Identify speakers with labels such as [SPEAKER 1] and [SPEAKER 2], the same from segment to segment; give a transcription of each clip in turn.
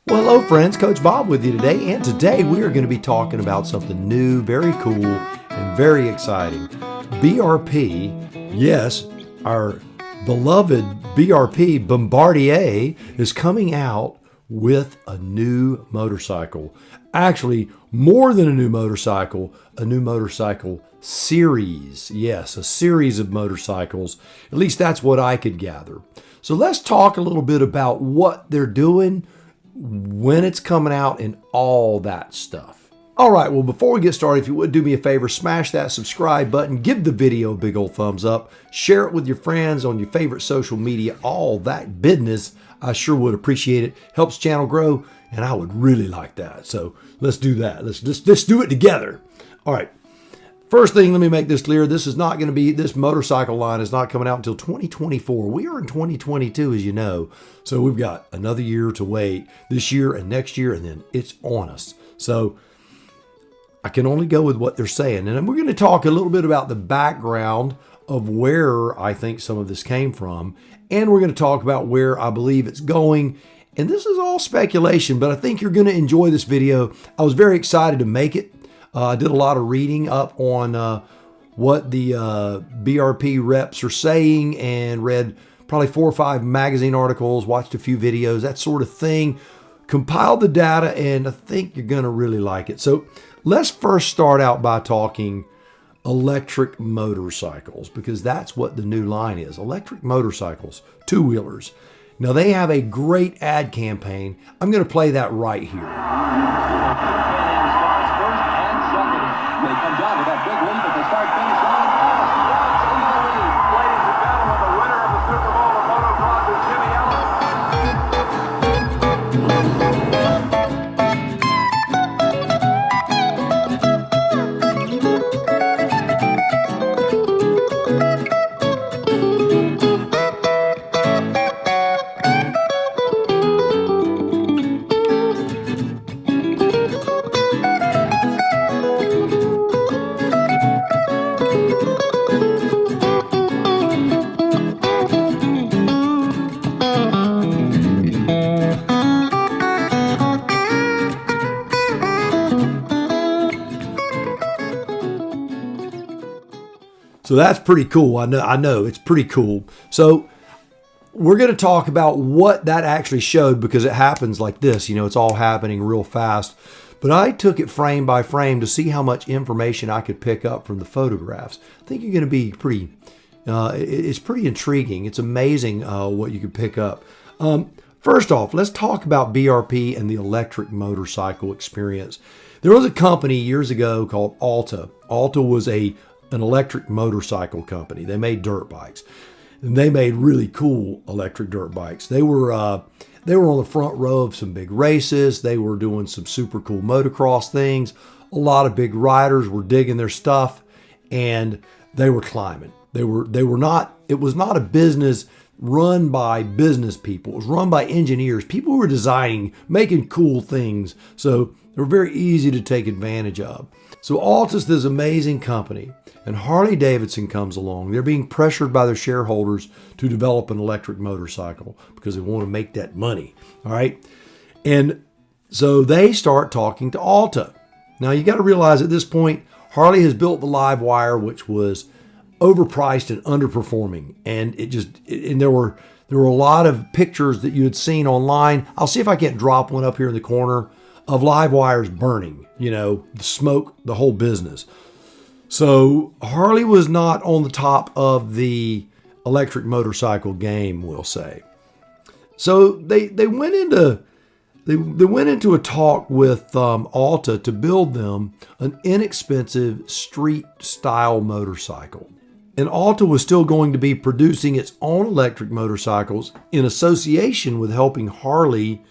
[SPEAKER 1] Well, hello friends, Coach Bob with you today, and today we are going to be talking about something new, very cool, and very exciting. BRP, yes, our beloved BRP Bombardier is coming out with a new motorcycle. Actually, more than a new motorcycle series. Yes, a series of motorcycles. At least that's what I could gather. So let's talk a little bit about what they're doing, when it's coming out, and all that stuff. All right, well, before we get started, if you would do me a favor, smash that subscribe button, give the video a big old thumbs up, share it with your friends on your favorite social media, all that business. I sure would appreciate it. Helps channel grow, and I would really like that. So let's do that. Let's do it together. All right. First thing, let me make this clear. This motorcycle line is not coming out until 2024. We are in 2022, as you know. So we've got another year to wait, this year and next year, and then it's on us. So I can only go with what they're saying. And we're going to talk a little bit about the background of where I think some of this came from. And we're going to talk about where I believe it's going. And this is all speculation, but I think you're going to enjoy this video. I was very excited to make it. I did a lot of reading up on what the BRP reps are saying and read probably 4 or 5 magazine articles, watched a few videos, that sort of thing. Compiled the data, and I think you're going to really like it. So let's first start out by talking electric motorcycles, because that's what the new line is. Electric motorcycles, two-wheelers. Now, they have a great ad campaign. I'm going to play that right here.
[SPEAKER 2] They come down with that big lead at the start-finish line. Ladies and gentlemen, the winner of the Super Bowl of motocross is Jimmy
[SPEAKER 1] So that's pretty cool. I know it's pretty cool. So we're going to talk about what that actually showed, because it happens like this. You know, it's all happening real fast. But I took it frame by frame to see how much information I could pick up from the photographs. I think you're going to be pretty, it's pretty intriguing. It's amazing what you can pick up. First off, let's talk about BRP and the electric motorcycle experience. There was a company years ago called Alta. Alta was an electric motorcycle company. They made dirt bikes, and they made really cool electric dirt bikes. They were on the front row of some big races. They were doing some super cool motocross things. A lot of big riders were digging their stuff, and they were climbing. It was not a business run by business people. It was run by engineers, people who were designing, making cool things. So they were very easy to take advantage of. So Alta's this amazing company, and Harley Davidson comes along. They're being pressured by their shareholders to develop an electric motorcycle because they want to make that money. All right. And so they start talking to Alta. Now you got to realize at this point, Harley has built the live wire, which was overpriced and underperforming. And there were a lot of pictures that you had seen online. I'll see if I can't drop one up here in the corner of live wires burning, the smoke, the whole business. So Harley was not on the top of the electric motorcycle game, we'll say. So they went into a talk with Alta to build them an inexpensive street style motorcycle. And Alta was still going to be producing its own electric motorcycles in association with helping Harley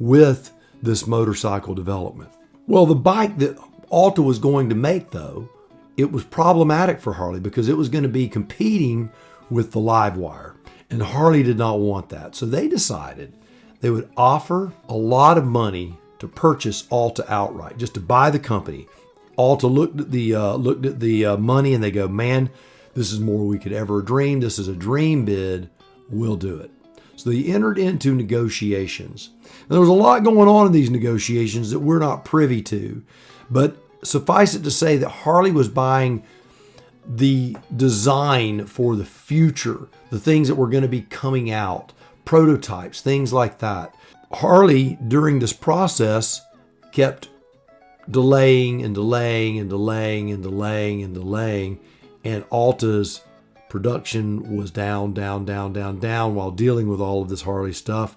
[SPEAKER 1] with this motorcycle development. Well, the bike that Alta was going to make, though, it was problematic for Harley because it was going to be competing with the live wire. And Harley did not want that. So they decided they would offer a lot of money to purchase Alta outright, just to buy the company. Alta looked at the money and they go, man, this is more we could ever dream. This is a dream bid. We'll do it. So they entered into negotiations. And there was a lot going on in these negotiations that we're not privy to. But suffice it to say that Harley was buying the design for the future, the things that were going to be coming out, prototypes, things like that. Harley, during this process, kept delaying and delaying and delaying and delaying and delaying, and Alta's production was down while dealing with all of this Harley stuff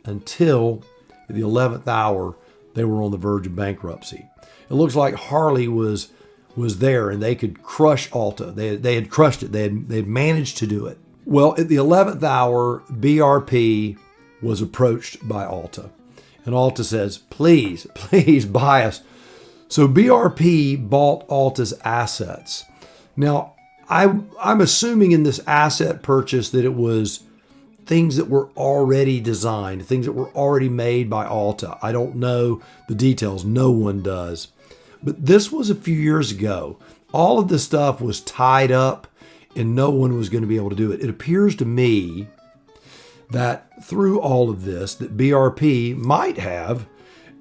[SPEAKER 1] until at the 11th hour they were on the verge of bankruptcy. It looks like Harley was there and they could crush Alta. They had crushed it. They had managed to do it. Well, at the 11th hour, BRP was approached by Alta, and Alta says, please buy us. So BRP bought Alta's assets. Now, I'm assuming in this asset purchase that it was things that were already designed, things that were already made by Alta. I don't know the details. No one does. But this was a few years ago. All of this stuff was tied up and no one was going to be able to do it. It appears to me that through all of this, that BRP might have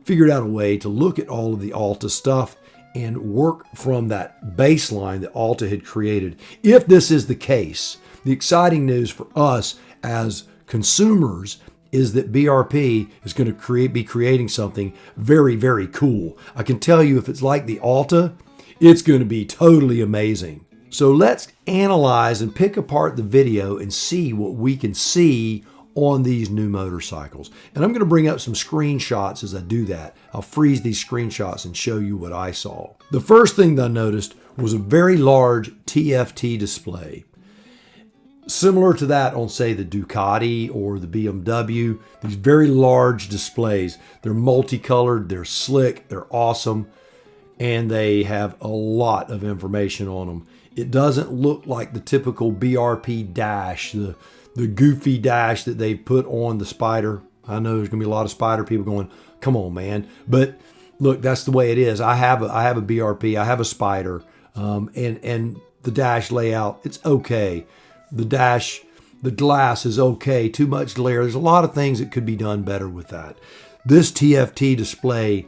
[SPEAKER 1] figured out a way to look at all of the Alta stuff and work from that baseline that Alta had created. If this is the case, the exciting news for us as consumers is that BRP is going to be creating something very, very cool. I can tell you if it's like the Alta, it's going to be totally amazing. So let's analyze and pick apart the video and see what we can see on these new motorcycles. And I'm going to bring up some screenshots as I do that. I'll freeze these screenshots and show you what I saw. The first thing that I noticed was a very large TFT display. Similar to that on, say, the Ducati or the BMW, these very large displays. They're multicolored, they're slick, they're awesome, and they have a lot of information on them. It doesn't look like the typical BRP dash, the goofy dash that they put on the Spyder. I know there's going to be a lot of Spyder people going, come on, man. But look, that's the way it is. I have a BRP, I have a Spyder, and the dash layout, it's okay. The glass is okay. Too much glare. There's a lot of things that could be done better with that. This TFT display,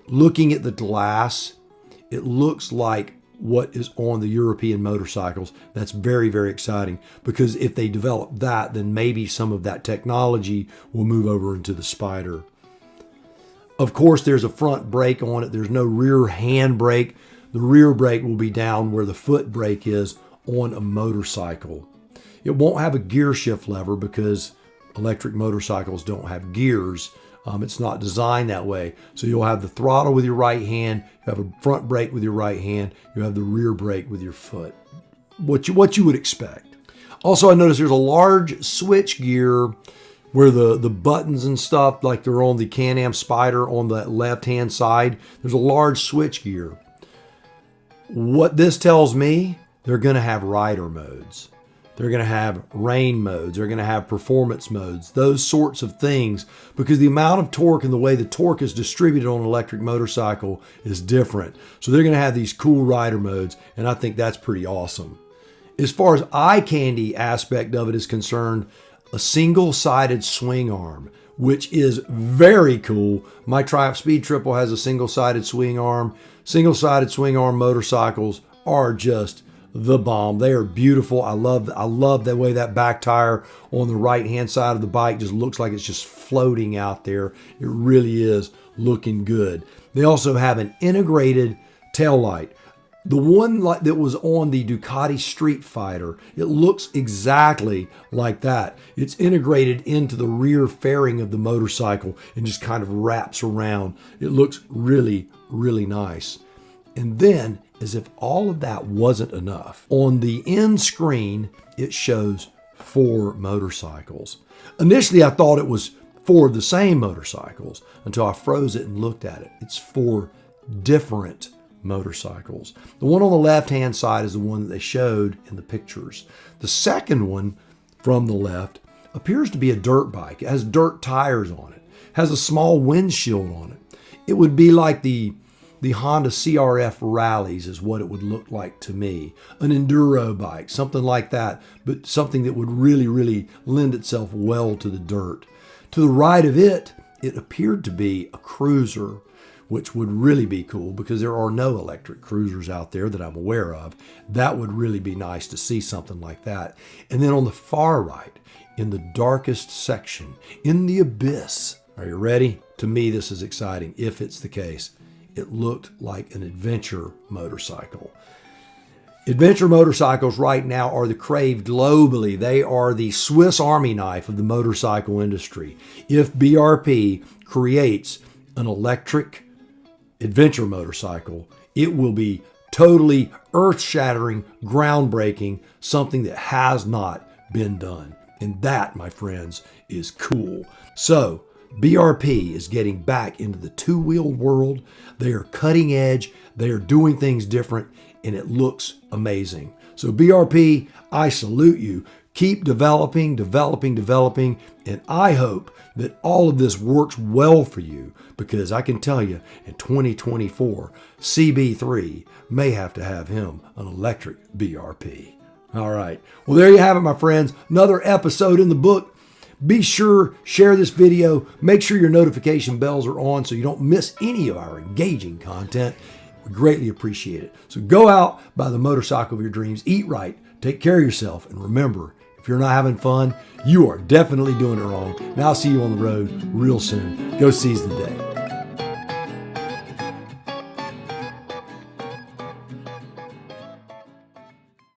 [SPEAKER 1] looking at the glass, it looks like what is on the European motorcycles. That's very, very exciting, because if they develop that, then maybe some of that technology will move over into the Spyder. Of course, there's a front brake on it. There's no rear hand brake. The rear brake will be down where the foot brake is on a motorcycle. It won't have a gear shift lever because electric motorcycles don't have gears. It's not designed that way. So you'll have the throttle with your right hand, you have a front brake with your right hand, you have the rear brake with your foot. What you would expect. Also, I noticed there's a large switch gear where the buttons and stuff, like they're on the CanAm Spyder on the left-hand side, there's a large switch gear. What this tells me, they're going to have rider modes. They're going to have rain modes. They're going to have performance modes, those sorts of things, because the amount of torque and the way the torque is distributed on an electric motorcycle is different. So they're going to have these cool rider modes, and I think that's pretty awesome. As far as eye candy aspect of it is concerned, a single-sided swing arm, which is very cool. My Triumph Speed Triple has a single-sided swing arm. Single-sided swing arm motorcycles are just the bomb. They are beautiful. I love the way that back tire on the right hand side of the bike just looks like it's just floating out there. It really is looking good. They also have an integrated tail light. The one that was on the Ducati Street Fighter, it looks exactly like that. It's integrated into the rear fairing of the motorcycle and just kind of wraps around. It looks really, really nice. And then, as if all of that wasn't enough, on the end screen, it shows 4 motorcycles. Initially, I thought it was 4 of the same motorcycles until I froze it and looked at it. It's 4 different motorcycles. The one on the left-hand side is the one that they showed in the pictures. The second one from the left appears to be a dirt bike. It has dirt tires on it. Has a small windshield on it. It would be like the the Honda CRF Rallies is what it would look like to me. An enduro bike, something like that, but something that would really, really lend itself well to the dirt. To the right of it, it appeared to be a cruiser, which would really be cool because there are no electric cruisers out there that I'm aware of. That would really be nice to see something like that. And then on the far right, in the darkest section, in the abyss, are you ready? To me, this is exciting, if it's the case. It looked like an adventure motorcycle. Adventure motorcycles right now are the crave globally. They are the Swiss Army knife of the motorcycle industry. If BRP creates an electric adventure motorcycle, it will be totally earth-shattering, groundbreaking, something that has not been done. And that, my friends, is cool. So, BRP is getting back into the two-wheel world. They are cutting edge. They are doing things different, and it looks amazing. So BRP, I salute you. Keep developing, and I hope that all of this works well for you, because I can tell you in 2024, CB3 may have to have him an electric BRP. All right. Well, there you have it, my friends. Another episode in the book. Be sure, share this video. Make sure your notification bells are on so you don't miss any of our engaging content. We greatly appreciate it. So go out, buy the motorcycle of your dreams, eat right, take care of yourself, and remember, if you're not having fun, you are definitely doing it wrong. And I'll see you on the road real soon. Go seize the day.